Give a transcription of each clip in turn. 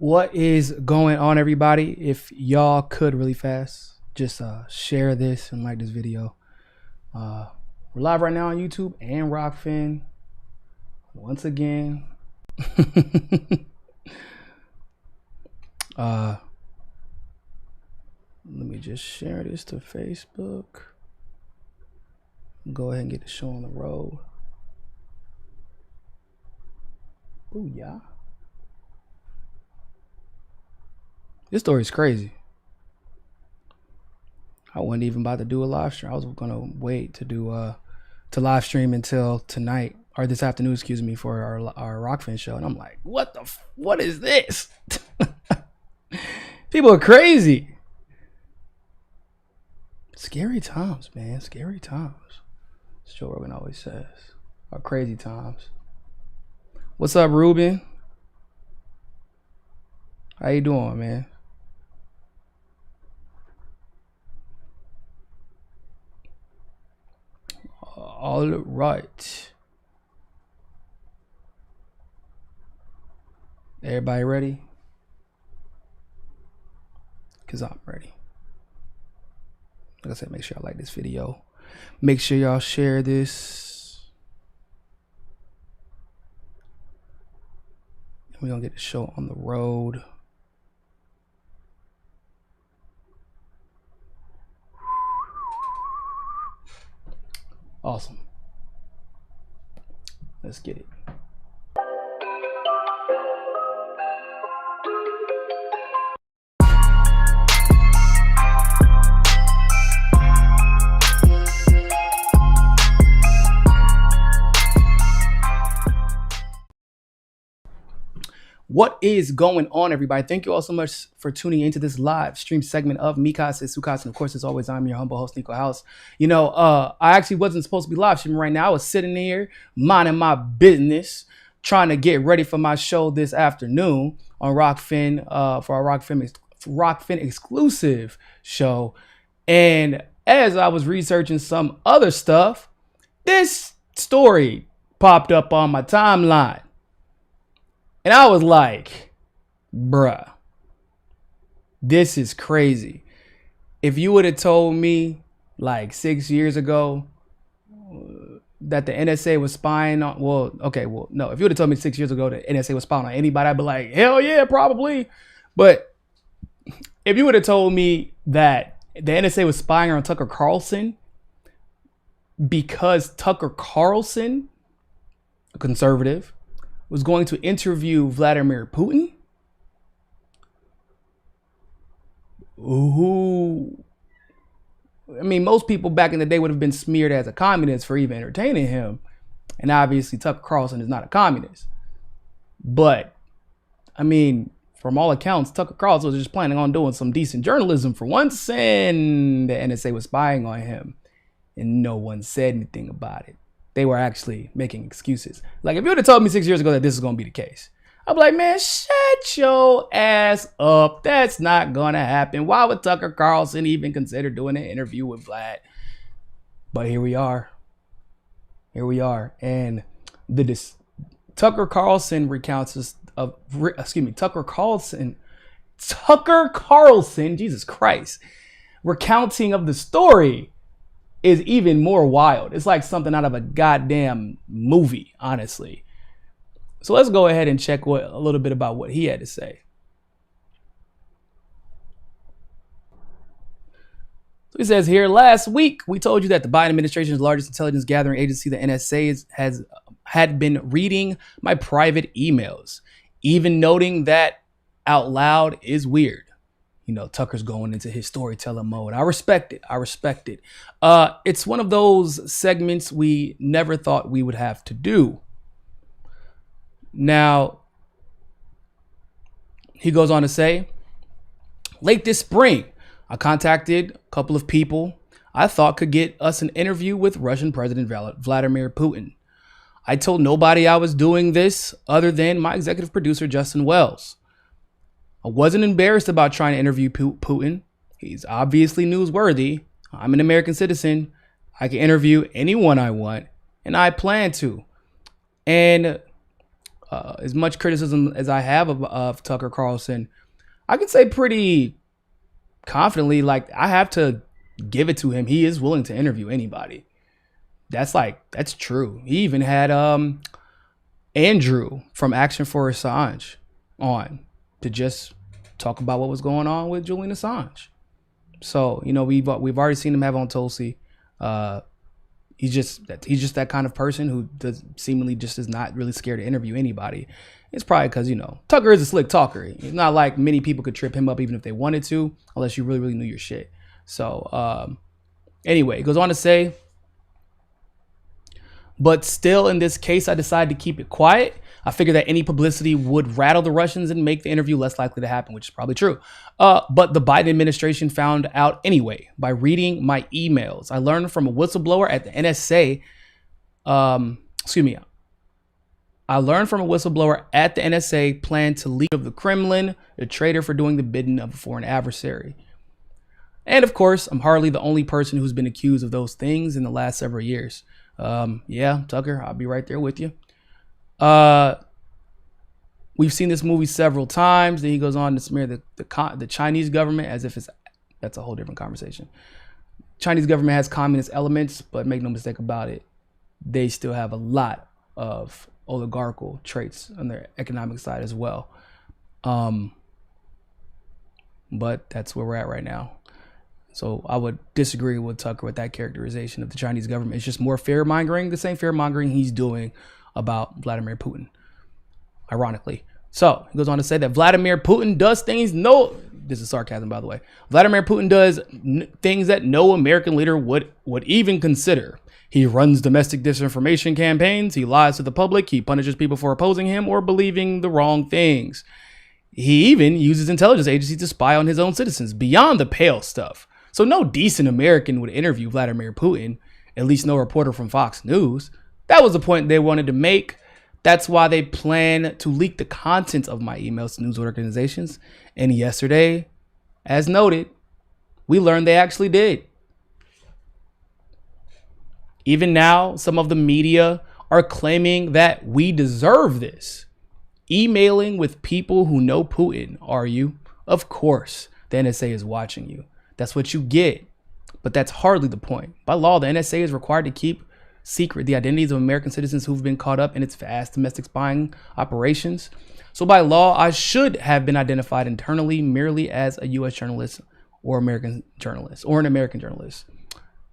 What is going on, everybody? If y'all could really fast, just share this and like this video. We're live right now on YouTube and Rockfin. Once again. Let me just share this to Facebook. Go ahead and get the show on the road. Oh yeah. This story is crazy. I wasn't even about to do a live stream. I was gonna wait to do to live stream until tonight or this afternoon, excuse me, for our Rockfin show. And I'm like, what is this? People are crazy. Scary times, man. Scary times. As Joe Rogan always says. Or crazy times. What's up, Ruben? How you doing, man? All right. Everybody ready? Because I'm ready. Like I said, make sure y'all like this video. Make sure y'all share this. We're going to get the show on the road. Awesome. Let's get it. What is going on, everybody? Thank you all so much for tuning into this live stream segment of MCSC. And of course, as always, I'm your humble host, Niko House. You know, I actually wasn't supposed to be live streaming right now. I was sitting here minding my business, trying to get ready for my show this afternoon on Rockfin, for our Rockfin exclusive show. And as I was researching some other stuff, this story popped up on my timeline. And I was like, bruh, this is crazy. If you would have told me like 6 years ago that the NSA was spying on, no. If you would have told me 6 years ago that NSA was spying on anybody, I'd be like, hell yeah, probably. But if you would have told me that the NSA was spying on Tucker Carlson because Tucker Carlson, a conservative, was going to interview Vladimir Putin, who, I mean, most people back in the day would have been smeared as a communist for even entertaining him. And obviously Tucker Carlson is not a communist. But, I mean, from all accounts, Tucker Carlson was just planning on doing some decent journalism for once, and the NSA was spying on him. And no one said anything about it. They were actually making excuses. Like, if you would have told me 6 years ago that this is going to be the case, I'd be like, man, shut your ass up. That's not going to happen. Why would Tucker Carlson even consider doing an interview with Vlad? But here we are. Here we are. And Tucker Carlson recounts Tucker Carlson, Jesus Christ, recounting of the story is even more wild. It's like something out of a goddamn movie, honestly. So let's go ahead and check a little bit about what he had to say. So he says here, last week, we told you that the Biden administration's largest intelligence gathering agency, the NSA, had been reading my private emails, even noting that out loud is weird. You know, Tucker's going into his storytelling mode. I respect it. I respect it. It's one of those segments we never thought we would have to do. Now, he goes on to say, late this spring, I contacted a couple of people I thought could get us an interview with Russian President Vladimir Putin. I told nobody I was doing this other than my executive producer, Justin Wells. I wasn't embarrassed about trying to interview Putin. He's obviously newsworthy. I'm an American citizen. I can interview anyone I want, and I plan to. And as much criticism as I have of Tucker Carlson, I can say pretty confidently, like, I have to give it to him. He is willing to interview anybody. That's true. He even had Andrew from Action for Assange on to just talk about what was going on with Julian Assange. So, you know, we've already seen him have on Tulsi. He's just that kind of person who seemingly just is not really scared to interview anybody. It's probably because, you know, Tucker is a slick talker. It's not like many people could trip him up even if they wanted to, unless you really, really knew your shit. So anyway, it goes on to say, but still in this case, I decided to keep it quiet. I figured that any publicity would rattle the Russians and make the interview less likely to happen, which is probably true. But the Biden administration found out anyway by reading my emails. I learned from a whistleblower at the NSA. I learned from a whistleblower at the NSA plan to leak of the Kremlin, a traitor for doing the bidding of a foreign adversary. And of course, I'm hardly the only person who's been accused of those things in the last several years. Yeah, Tucker, I'll be right there with you. We've seen this movie several times. Then he goes on to smear the Chinese government as if that's a whole different conversation. Chinese government has communist elements, but make no mistake about it, they still have a lot of oligarchical traits on their economic side as well. But that's where we're at right now. So I would disagree with Tucker with that characterization of the Chinese government. It's just more fear-mongering, the same fear-mongering he's doing about Vladimir Putin, ironically. So he goes on to say that Vladimir Putin does things this is sarcasm, by the way. Vladimir Putin does things that no American leader would even consider. He runs domestic disinformation campaigns. He lies to the public. He punishes people for opposing him or believing the wrong things. He even uses intelligence agencies to spy on his own citizens, beyond the pale stuff. So no decent American would interview Vladimir Putin, at least no reporter from Fox News. That was the point they wanted to make. That's why they plan to leak the contents of my emails to news organizations. And yesterday, as noted, we learned they actually did. Even now, some of the media are claiming that we deserve this. Emailing with people who know Putin, are you? Of course, the NSA is watching you. That's what you get. But that's hardly the point. By law, the NSA is required to keep secret the identities of American citizens who've been caught up in its vast domestic spying operations. So by law, I should have been identified internally merely as a U.S. journalist or an American journalist.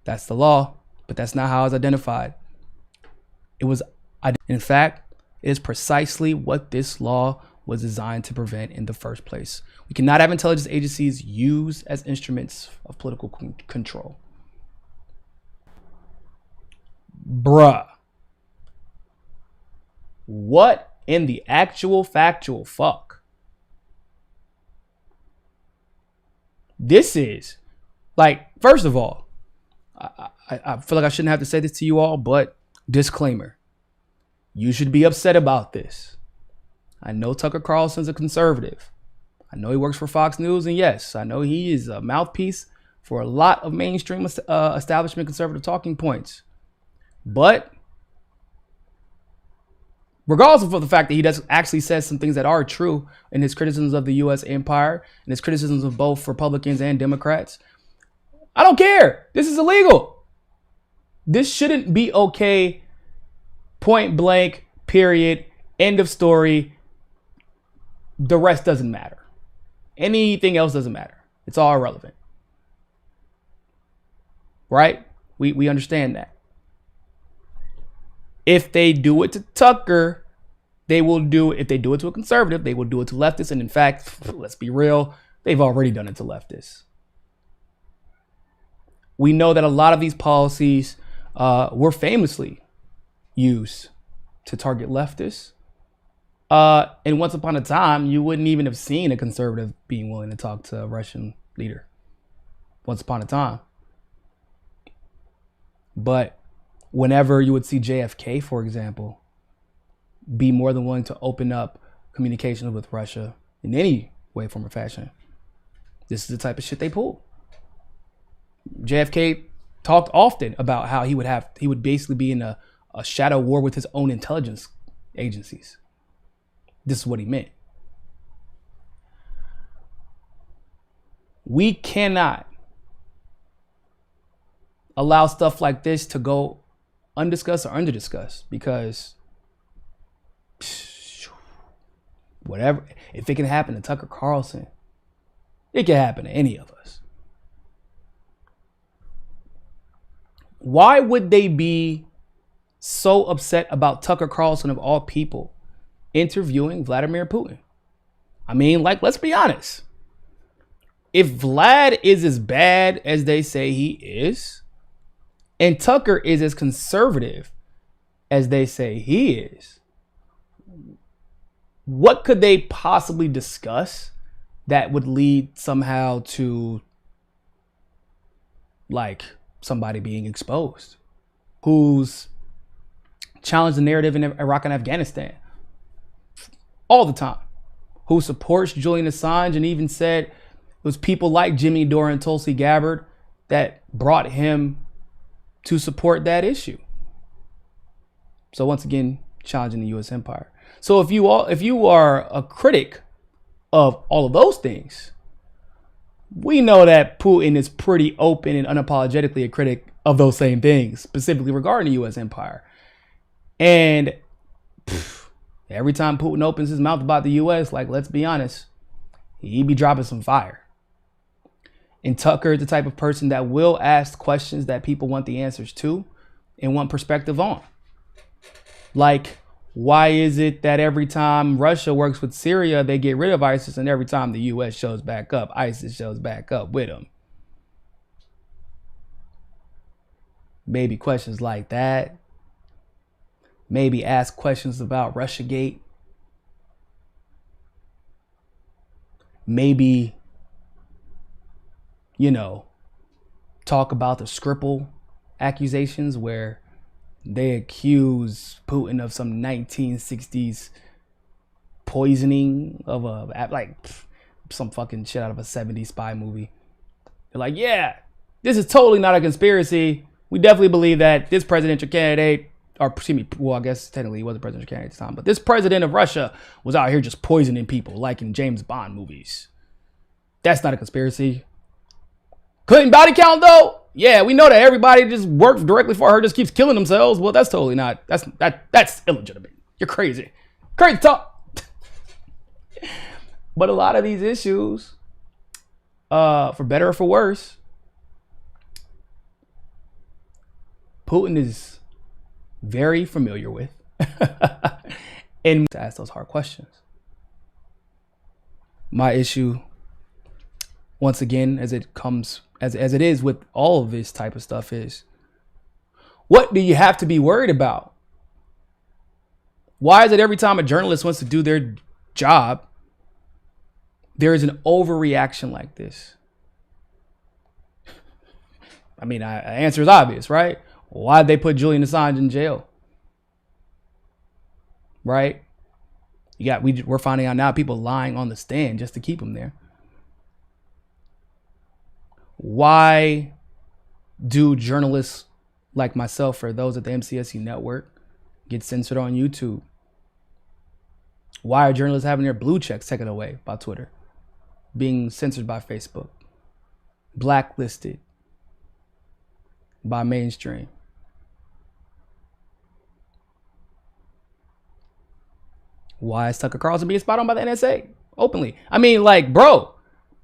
That's the law, but that's not how I was identified. In fact, it is precisely what this law was designed to prevent in the first place. We cannot have intelligence agencies used as instruments of political control. Bruh. What in the actual factual fuck? This is, like, first of all, I feel like I shouldn't have to say this to you all, but disclaimer. You should be upset about this. I know Tucker Carlson's a conservative. I know he works for Fox News, and yes, I know he is a mouthpiece for a lot of mainstream establishment conservative talking points. But regardless of the fact that he does actually says some things that are true in his criticisms of the U.S. empire and his criticisms of both Republicans and Democrats, I don't care. This is illegal. This shouldn't be okay. Point blank, period, end of story. The rest doesn't matter. Anything else doesn't matter. It's all irrelevant. Right? We understand that. If they do it to Tucker, they will do it. If they do it to a conservative, they will do it to leftists. And in fact, let's be real, they've already done it to leftists. We know that a lot of these policies were famously used to target leftists. And once upon a time, you wouldn't even have seen a conservative being willing to talk to a Russian leader. Once upon a time. But whenever you would see JFK, for example, be more than willing to open up communications with Russia in any way, form, or fashion, this is the type of shit they pull. JFK talked often about how he would basically be in a shadow war with his own intelligence agencies. this is what he meant. We cannot allow stuff like this to go undiscussed or underdiscussed, because whatever, if it can happen to Tucker Carlson, it can happen to any of us. Why would they be so upset about Tucker Carlson, of all people, interviewing Vladimir Putin? I mean, like, let's be honest. If Vlad is as bad as they say he is, and Tucker is as conservative as they say he is, what could they possibly discuss that would lead somehow to, like, somebody being exposed who's challenged the narrative in Iraq and Afghanistan all the time, who supports Julian Assange, and even said it was people like Jimmy Dore and Tulsi Gabbard that brought him to support that issue. So once again, challenging the U.S. empire. So if you are a critic of all of those things, we know that Putin is pretty open and unapologetically a critic of those same things, specifically regarding the U.S. empire. And every time Putin opens his mouth about the U.S., like, let's be honest, he be dropping some fire. And Tucker is the type of person that will ask questions that people want the answers to and want perspective on. Like, why is it that every time Russia works with Syria, they get rid of ISIS, and every time the U.S. shows back up, ISIS shows back up with them? Maybe questions like that. Maybe ask questions about Russiagate. Maybe, talk about the Skripal accusations, where they accuse Putin of some 1960s poisoning of some fucking shit out of a 70s spy movie. They're like, yeah, this is totally not a conspiracy. We definitely believe that this presidential candidate, or excuse me, well, I guess technically he wasn't presidential candidate at the time, but this president of Russia was out here just poisoning people like in James Bond movies. That's not a conspiracy. Clinton body count though? Yeah, we know that everybody just works directly for her, just keeps killing themselves. Well, that's totally not, that's illegitimate. You're crazy. Crazy talk. But a lot of these issues, for better or for worse, Putin is very familiar with and to ask those hard questions. My issue, once again, as it is with all of this type of stuff, is, what do you have to be worried about? Why is it every time a journalist wants to do their job, there is an overreaction like this? I mean, the answer is obvious, right? Why'd they put Julian Assange in jail? Right? We're finding out now people lying on the stand just to keep him there. Why do journalists like myself, or those at the MCSC network, get censored on YouTube? Why are journalists having their blue checks taken away by Twitter, being censored by Facebook, blacklisted by mainstream? Why is Tucker Carlson being spied on by the NSA openly? I mean, like, bro,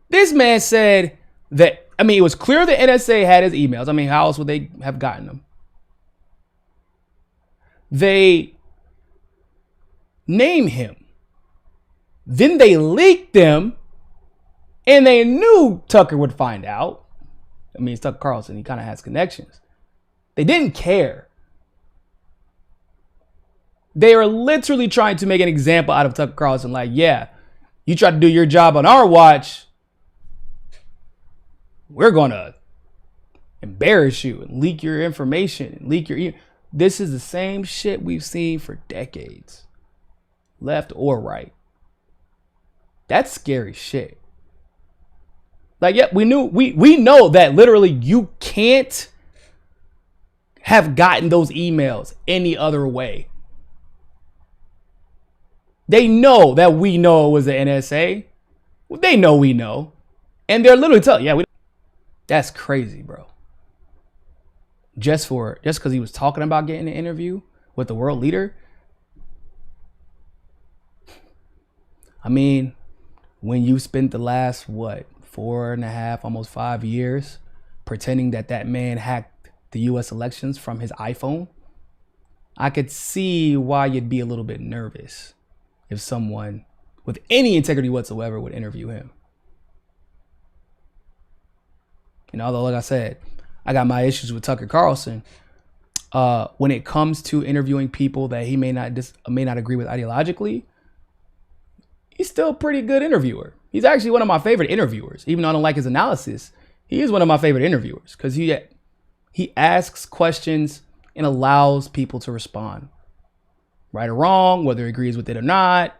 this man said that, I mean, it was clear the NSA had his emails. I mean, how else would they have gotten them? They name him. Then they leaked them, and they knew Tucker would find out. I mean, it's Tucker Carlson. He kind of has connections. They didn't care. They are literally trying to make an example out of Tucker Carlson. Like, yeah, you try to do your job on our watch, we're going to embarrass you and leak your information and leak your... This is the same shit we've seen for decades, left or right. That's scary shit. Like, yeah, we know that literally you can't have gotten those emails any other way. They know that we know it was the NSA. They know we know. And they're literally telling, yeah, that's crazy, bro. Just because he was talking about getting an interview with the world leader. I mean, when you spent the last, 4.5, almost 5 years pretending that man hacked the US elections from his iPhone, I could see why you'd be a little bit nervous if someone with any integrity whatsoever would interview him. And although, like I said, I got my issues with Tucker Carlson, when it comes to interviewing people that he may not agree with ideologically, he's still a pretty good interviewer. He's actually one of my favorite interviewers. Even though I don't like his analysis, he is one of my favorite interviewers because he asks questions and allows people to respond. Right or wrong, whether he agrees with it or not,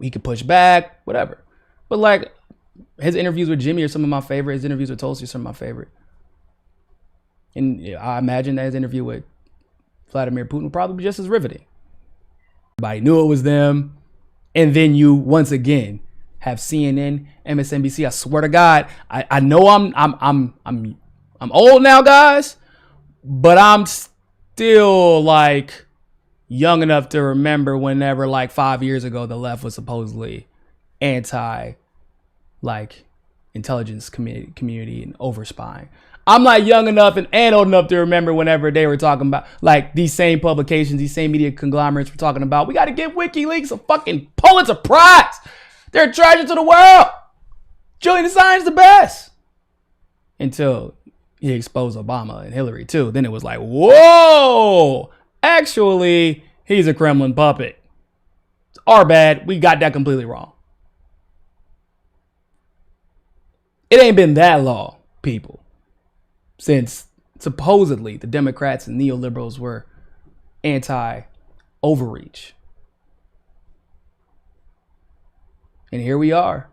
he could push back, whatever. But like his interviews with Jimmy are some of my favorite. His interviews with Tulsi are some of my favorite. And I imagine that his interview with Vladimir Putin would probably be just as riveting. Everybody knew it was them. And then you once again have CNN, MSNBC. I swear to God, I know I'm old now, guys, but I'm still like young enough to remember whenever like 5 years ago the left was supposedly anti like intelligence community and over spying. I'm not young enough and old enough to remember whenever they were talking about like these same publications, these same media conglomerates were talking about, we got to give WikiLeaks a fucking Pulitzer Prize. They're a treasure to the world. Julian Assange the best. Until he exposed Obama and Hillary too. Then it was like, whoa, actually, he's a Kremlin puppet. It's our bad. We got that completely wrong. It ain't been that long, people, since supposedly the Democrats and neoliberals were anti-overreach. And here we are.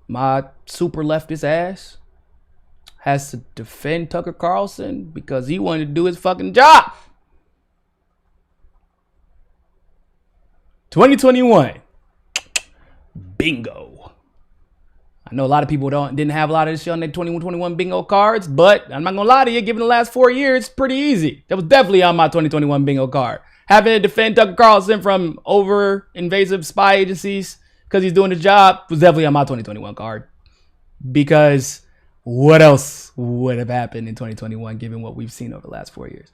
My super leftist ass has to defend Tucker Carlson because he wanted to do his fucking job. 2021. Bingo. I know a lot of people didn't have a lot of this shit on their 2021 bingo cards, but I'm not gonna lie to you, given the last 4 years, it's pretty easy. That was definitely on my 2021 bingo card. Having to defend Tucker Carlson from over-invasive spy agencies because he's doing his job was definitely on my 2021 card. Because what else would have happened in 2021 given what we've seen over the last 4 years?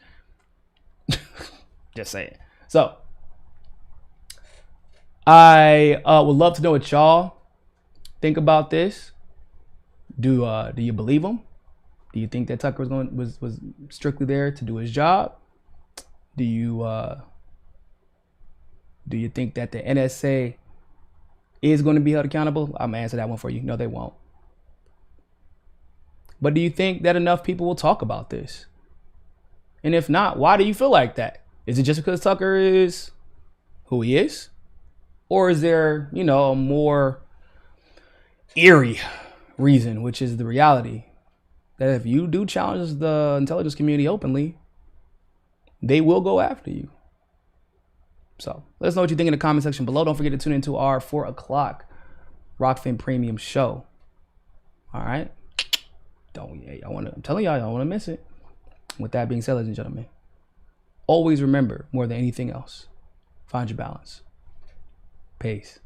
Just saying. So, I would love to know what y'all think about this. Do you believe him? Do you think that Tucker was strictly there to do his job? Do you think that the NSA is going to be held accountable? I'm gonna answer that one for you. No, they won't. But do you think that enough people will talk about this? And if not, why do you feel like that? Is it just because Tucker is who he is? Or is there, a more eerie reason, which is the reality that if you do challenge the intelligence community openly, they will go after you. So let us know what you think in the comment section below. Don't forget to tune into our 4 o'clock Rockfin Premium show. All right. I'm telling y'all, I don't want to miss it. With that being said, ladies and gentlemen, always remember, more than anything else, find your balance. Peace.